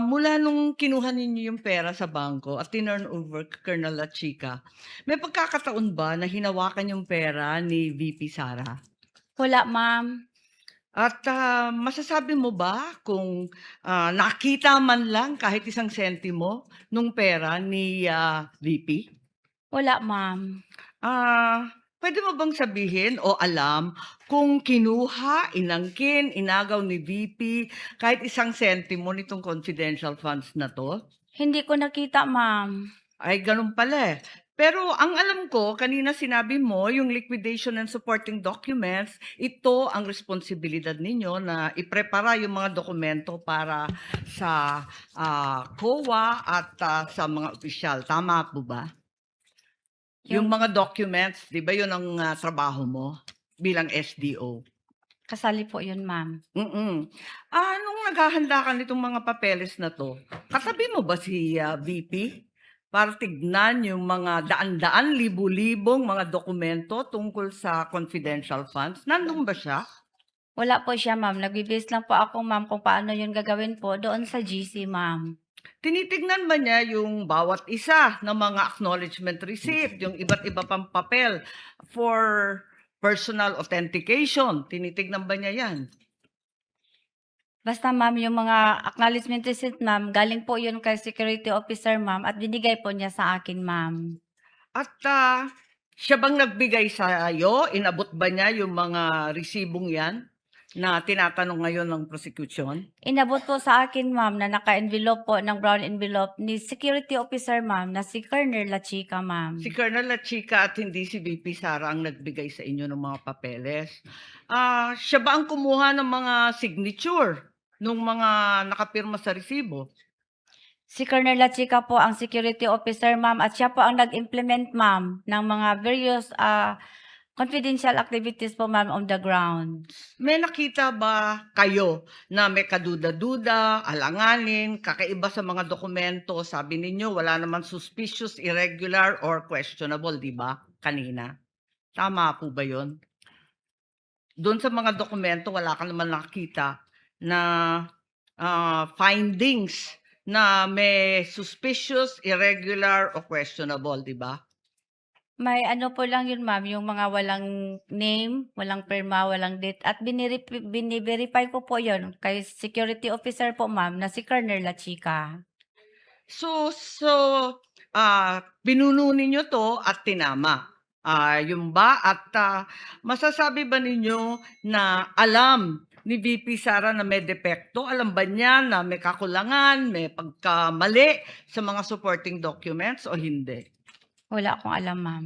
Mula nung kinuha ninyo yung pera sa bangko at tinurn over kay Colonel La Chica, may pagkakataon ba na hinawakan yung pera ni VP Sara? Wala, ma'am. Masasabi mo ba kung, nakita man lang kahit isang sentimo nung pera ni, VP? Wala, ma'am. Puwede mo bang sabihin o alam kung kinuha, inangkin, inagaw ni VP kahit isang sentimo nitong confidential funds na 'to? Hindi ko nakita, ma'am. Ay, gano'n pala, eh. Pero ang alam ko, kanina sinabi mo yung liquidation and supporting documents, ito ang responsibilidad ninyo na iprepara yung mga dokumento para sa, COA at, sa mga opisyal. Tama po ba? Yung Yung mga documents, 'di ba yun ang, trabaho mo bilang SDO? kasali po yun, ma'am. Nung naghahanda ka nitong mga papeles na 'to, katabi mo ba si, VP? Para tignan yung mga daan-daan, libo-libong mga dokumento tungkol sa confidential funds, nandun ba siya? Wala po siya, ma'am. Nagbe-base lang po ako, ma'am, kung paano yun gagawin po doon sa GC, ma'am. Tinitignan ba niya yung bawat isa ng mga acknowledgement receipt, yung iba't iba pang papel for personal authentication, tinitignan ba niya 'yan? Basta, ma'am, yung mga acknowledgement receipt, ma'am, galing po yun kay security officer, ma'am, at binigay po niya sa akin, ma'am. At, siya bang nagbigay sa'yo, inabot ba niya yung mga resibong 'yan na tinatanong ngayon ng prosecution? Inabot po sa akin, ma'am, na naka-envelope po ng brown envelope ni security officer, ma'am, na si Colonel La Chica, ma'am. Si Colonel La Chica at hindi si VP Sara ang nagbigay sa inyo ng mga papeles. Siya ba ang kumuha ng mga signature nung mga nakapirma sa resibo? Si Colonel La Chica po ang security officer, ma'am, at siya po ang nag-implement, ma'am, ng mga various, confidential activities po, ma'am, on the ground. May nakita ba kayo na may kaduda-duda, alanganin, kakaiba sa mga dokumento? Sabi ninyo wala naman suspicious, irregular, or questionable, di ba? Kanina. Tama po ba yun? Doon sa mga dokumento wala ka naman nakita na, findings na may suspicious, irregular, o questionable, di ba? May ano po lang yun, ma'am, yung mga walang name, walang pirma, walang date, at bini-verify ko po yun kay security officer po, ma'am, na si Colonel La Chica. Pinuno ninyo 'to at tinama. Yun ba at, masasabi ba ninyo na alam ni VP Sara na may depekto? Alam ba niya na may kakulangan, may pagkamali sa mga supporting documents o hindi? Wala akong alam, ma'am.